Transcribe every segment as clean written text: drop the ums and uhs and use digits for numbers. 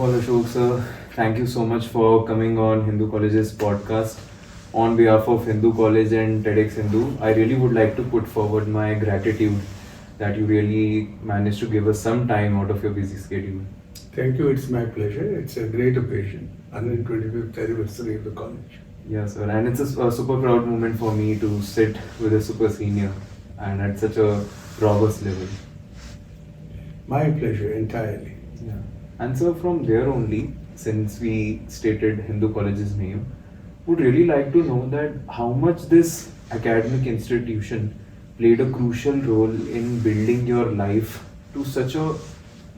all, Ashok sir, thank you so much for coming on Hindu College's podcast. On behalf of Hindu College and TEDx Hindu, I really would like to put forward my gratitude that you really managed to give us some time out of your busy schedule. Thank you, it's my pleasure. It's a great occasion, 125th anniversary of the college. Yes, sir, and it's a super proud moment for me to sit with a super senior and at such a robust level. My pleasure entirely. Yeah. And so from there only, since we stated Hindu College's name, would really like to know that how much this academic institution played a crucial role in building your life to such a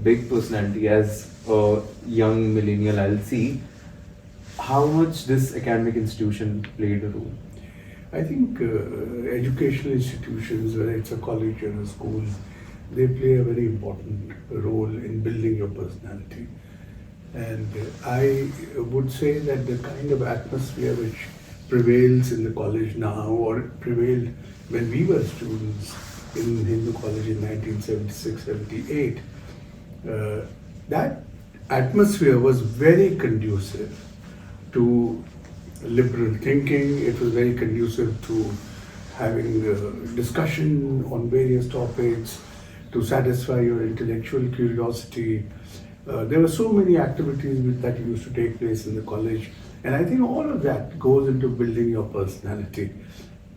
big personality as a young millennial. I'll see how much this academic institution played a role. I think educational institutions, whether it's a college or a school, they play a very important role in building your personality. And I would say that the kind of atmosphere which prevails in the college now, or prevailed when we were students in Hindu College in 1976-78, that atmosphere was very conducive to liberal thinking. It was very conducive to having discussion on various topics, to satisfy your intellectual curiosity. There were so many activities that used to take place in the college, and I think all of that goes into building your personality.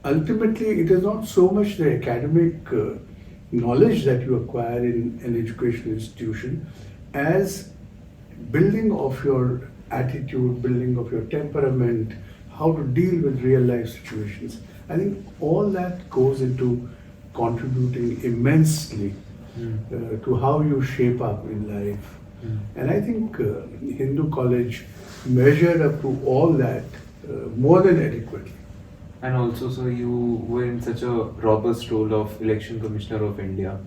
Ultimately, it is not so much the academic knowledge that you acquire in an educational institution as building of your attitude, building of your temperament, how to deal with real life situations. I think all that goes into contributing immensely to how you shape up in life. And I think Hindu College measured up to all that more than adequately. And also, so you were in such a robust role of Election Commissioner of India.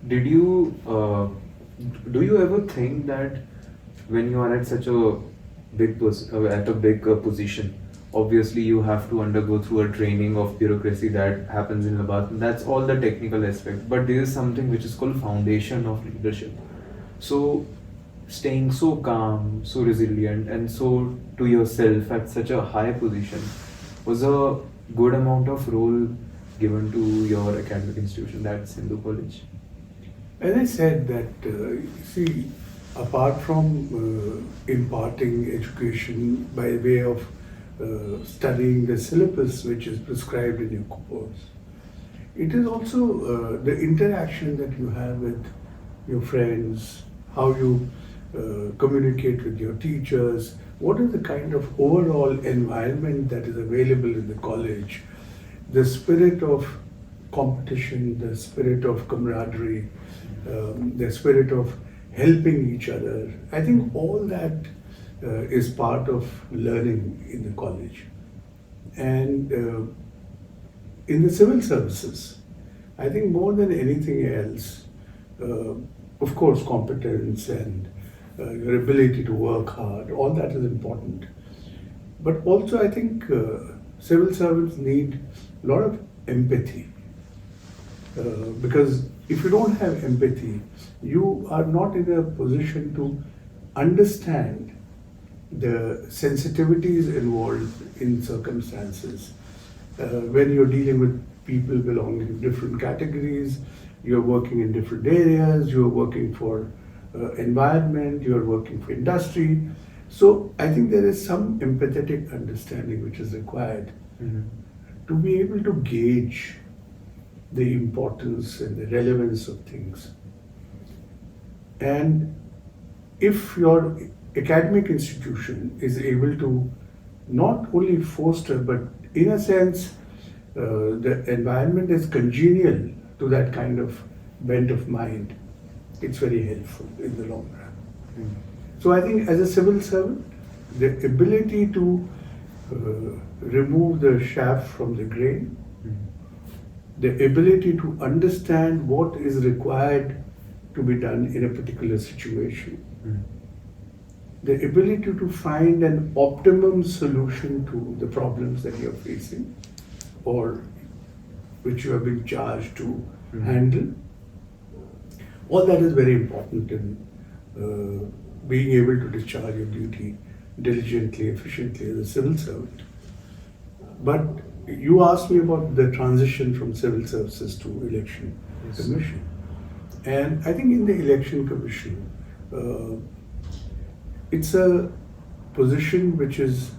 Did you, do you ever think that when you are at such a big position, obviously you have to undergo through a training of bureaucracy that happens in Labat. That's all the technical aspect. But there is something which is called foundation of leadership. So staying so calm, so resilient, and so to yourself at such a high position was a good amount of role given to your academic institution, that's Hindu College. As I said that, see, apart from imparting education by way of studying the syllabus which is prescribed in your course, it is also the interaction that you have with your friends, how you communicate with your teachers, what is the kind of overall environment that is available in the college, the spirit of competition, the spirit of camaraderie, the spirit of helping each other. I think all that is part of learning in the college. And in the civil services, I think more than anything else, of course, competence and your ability to work hard, all that is important. But also, I think civil servants need a lot of empathy. Because if you don't have empathy, you are not in a position to understand the sensitivities involved in circumstances. When you're dealing with people belonging to different categories, you're working in different areas, you're working for environment, you're working for industry. So I think there is some empathetic understanding which is required to be able to gauge the importance and the relevance of things. And if your academic institution is able to not only foster, but in a sense, the environment is congenial to that kind of bent of mind, it's very helpful in the long run. So I think as a civil servant, the ability to remove the chaff from the grain, the ability to understand what is required to be done in a particular situation, the ability to find an optimum solution to the problems that you're facing or which you have been charged to handle. All that is very important in being able to discharge your duty diligently, efficiently as a civil servant. But you asked me about the transition from civil services to election Yes. commission. And I think in the election commission, it's a position which is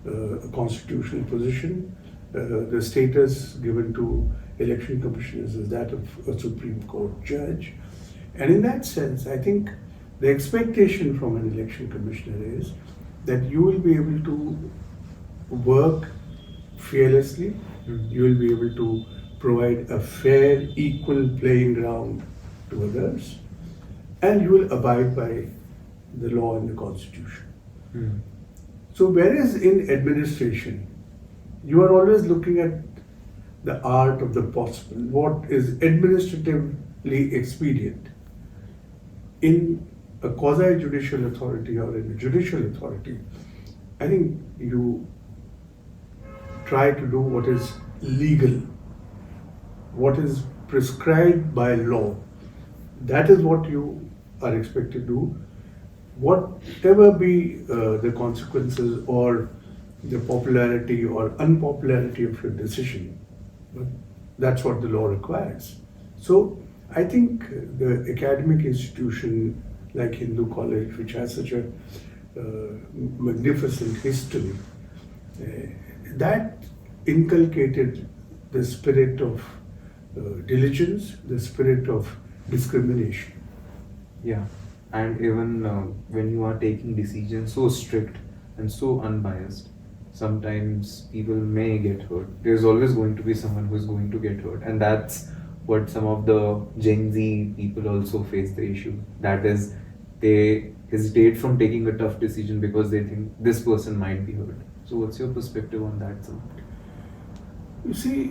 a constitutional position. The status given to election commissioners is that of a Supreme Court judge. And in that sense, I think the expectation from an election commissioner is that you will be able to work fearlessly, you will be able to provide a fair, equal playing ground to others, and you will abide by the law and the constitution. Mm. So whereas in administration, you are always looking at the art of the possible, what is administratively expedient. In a quasi-judicial authority or in a judicial authority, I think you try to do what is legal, what is prescribed by law. That is what you are expected to do. Whatever be the consequences or the popularity or unpopularity of your decision, but that's what the law requires. So I think the academic institution like Hindu College, which has such a magnificent history, that inculcated the spirit of diligence, the spirit of discrimination. Yeah, and even when you are taking decisions so strict and so unbiased, sometimes people may get hurt. There's always going to be someone who's going to get hurt, and that's what some of the Gen Z people also face the issue. That is, they hesitate from taking a tough decision because they think this person might be hurt. So, what's your perspective on that, sir? You see,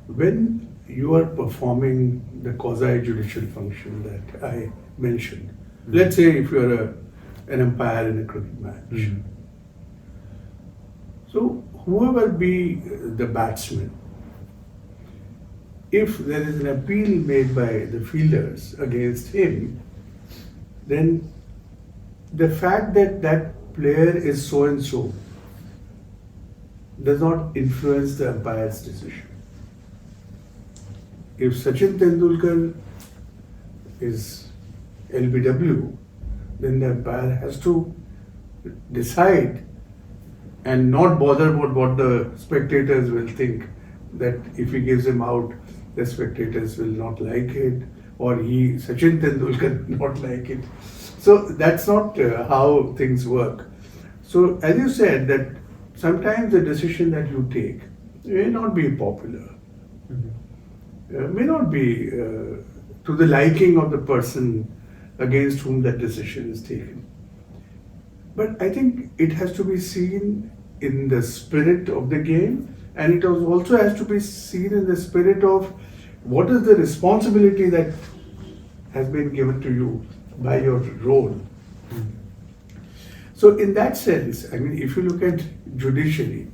when you are performing the quasi-judicial function that I mentioned, let's say if you're an umpire in a cricket match, so whoever be the batsman, if there is an appeal made by the fielders against him, then the fact that that player is so and so does not influence the umpire's decision. If Sachin Tendulkar is LBW, then the umpire has to decide and not bother about what the spectators will think, that if he gives him out, the spectators will not like it, or Sachin Tendulkar not like it. So that's not how things work. So as you said, that sometimes the decision that you take may not be popular, may not be to the liking of the person against whom that decision is taken. But I think it has to be seen in the spirit of the game, and it also has to be seen in the spirit of what is the responsibility that has been given to you by your role. So in that sense, I mean, if you look at judiciary,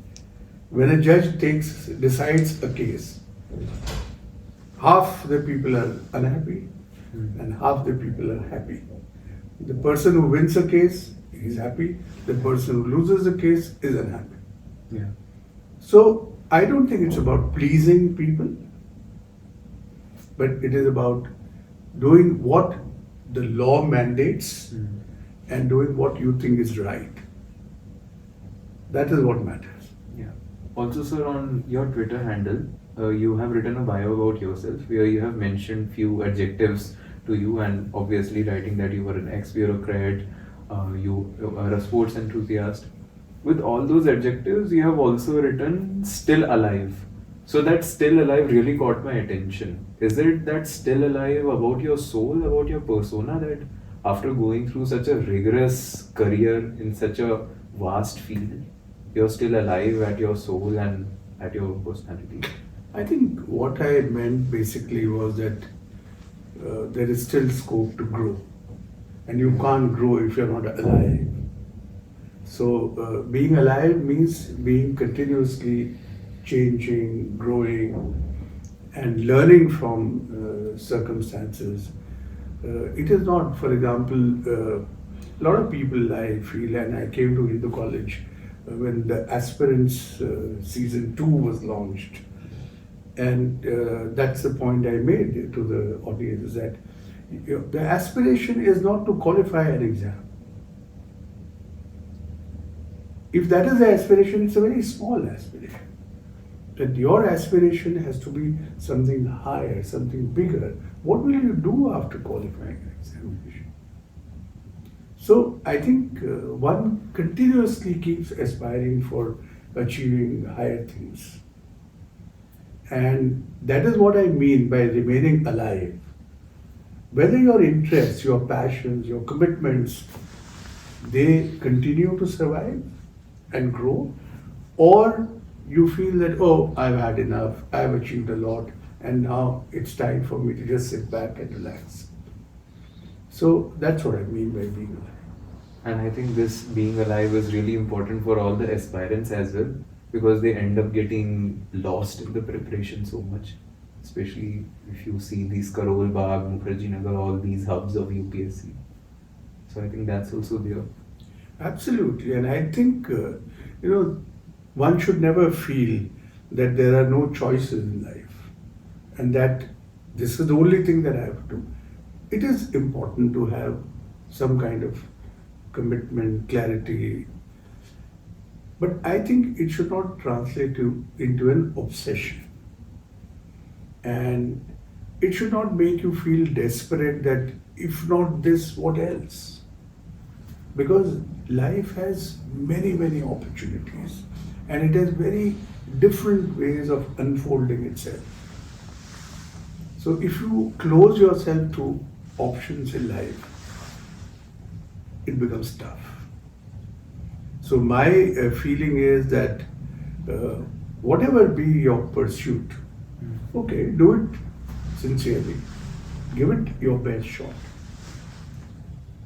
when a judge decides a case, half the people are unhappy and half the people are happy. The person who wins a case is happy, the person who loses a case is unhappy. Yeah. So I don't think it's about pleasing people, but it is about doing what the law mandates and doing what you think is right. That is what matters. Yeah. Also, sir, on your Twitter handle, you have written a bio about yourself where you have mentioned few adjectives to you, and obviously writing that you were an ex-bureaucrat, you are a sports enthusiast. With all those adjectives, you have also written still alive. So that still alive really caught my attention. Is it that still alive about your soul, about your persona, that after going through such a rigorous career in such a vast field, you're still alive at your soul and at your personality? I think what I meant basically was that there is still scope to grow, and you can't grow if you're not alive. So being alive means being continuously changing, growing, and learning from circumstances, It is not, for example, a lot of people I feel, and I came to Hindu College when the Aspirants season 2 was launched. And that's the point I made to the audience, is that the aspiration is not to qualify an exam. If that is the aspiration, it's a very small aspiration. That your aspiration has to be something higher, something bigger. What will you do after qualifying an examination? So I think one continuously keeps aspiring for achieving higher things. And that is what I mean by remaining alive. Whether your interests, your passions, your commitments, they continue to survive and grow, or you feel that, oh, I've had enough, I've achieved a lot, and now it's time for me to just sit back and relax. So that's what I mean by being alive. And I think this being alive is really important for all the aspirants as well, because they end up getting lost in the preparation so much. Especially if you see these Karol Bagh, Mukherjee Nagar, all these hubs of UPSC. So I think that's also there. Absolutely, and I think one should never feel that there are no choices in life, and that this is the only thing that I have to do. It is important to have some kind of commitment, clarity, but I think it should not translate into an obsession. And it should not make you feel desperate that if not this, what else? Because life has many, many opportunities, and it has very different ways of unfolding itself. So if you close yourself to options in life, it becomes tough. So my feeling is that whatever be your pursuit, okay, do it sincerely, give it your best shot.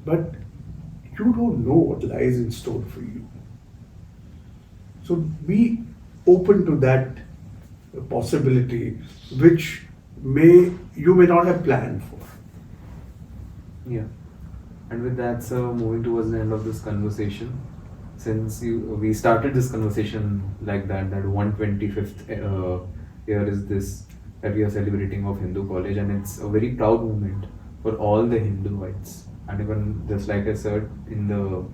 But you don't know what lies in store for you. So be open to that possibility which you may not have planned for. Yeah. And with that, sir, moving towards the end of this conversation, since we started this conversation like that 125th year is this that we are celebrating of Hindu College, and it's a very proud moment for all the Hinduites. And even just like I said in the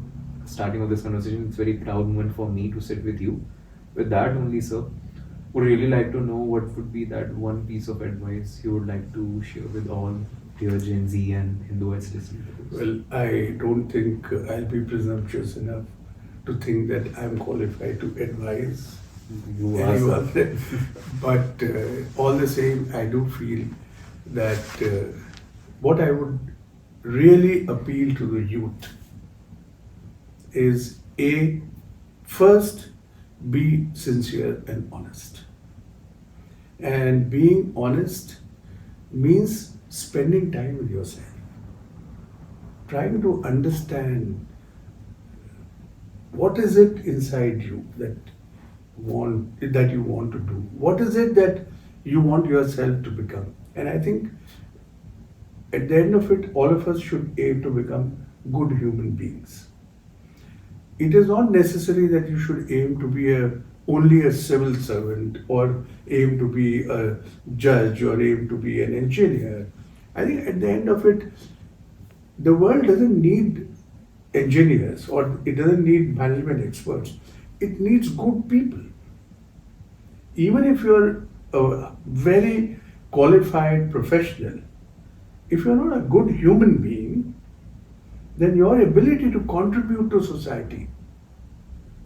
starting of this conversation, it's a very proud moment for me to sit with you. With that only, sir, would really like to know what would be that one piece of advice you would like to share with all dear Gen Z and Hinduites listening to this. Well, I don't think I'll be presumptuous enough to think that I'm qualified to advise You are, anyone. sir. But all the same, I do feel that what I would really appeal to the youth is first, be sincere and honest. And being honest means spending time with yourself, trying to understand what is it inside you that you want to do. What is it that you want yourself to become? And I think at the end of it, all of us should aim to become good human beings. It is not necessary that you should aim to be only a civil servant, or aim to be a judge, or aim to be an engineer. I think at the end of it, the world doesn't need engineers, or it doesn't need management experts. It needs good people. Even if you're a very qualified professional, if you're not a good human being, then your ability to contribute to society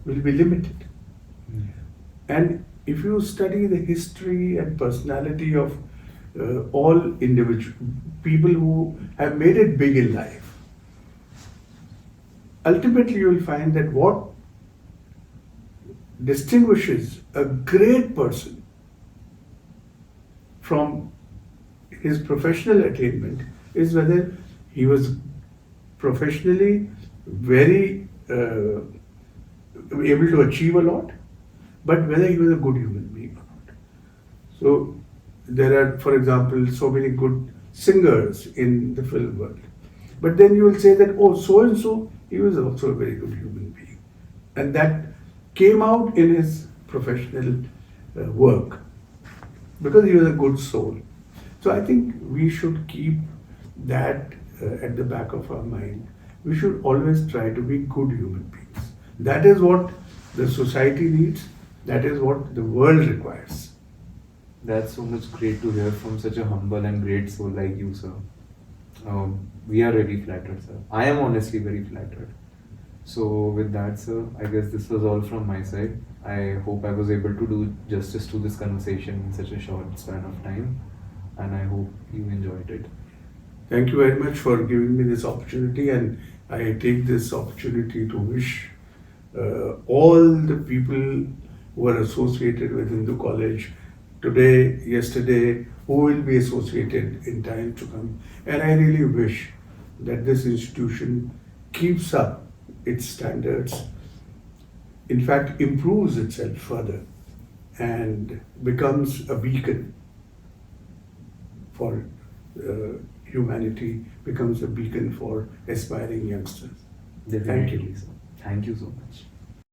will be limited. And if you study the history and personality of all individual people who have made it big in life, ultimately you will find that what distinguishes a great person from his professional attainment is whether he was professionally very able to achieve a lot, but whether he was a good human being or not. So there are, for example, so many good singers in the film world. But then you will say that, oh, so and so, he was also a very good human being. And that came out in his professional work because he was a good soul. So I think we should keep that at the back of our mind. We should always try to be good human beings. That is what the society needs. That is what the world requires. That's so much great to hear from such a humble and great soul like you, sir. We are really flattered, sir. I am honestly very flattered. So, with that, sir, I guess this was all from my side. I hope I was able to do justice to this conversation in such a short span of time, and I hope you enjoyed it. Thank you very much for giving me this opportunity, and I take this opportunity to wish all the people who are associated with Hindu College today, yesterday, who will be associated in time to come. And I really wish that this institution keeps up its standards, in fact, improves itself further and becomes a beacon for humanity, becomes a beacon for aspiring youngsters. Thank you. Definitely, sir. Thank you so much.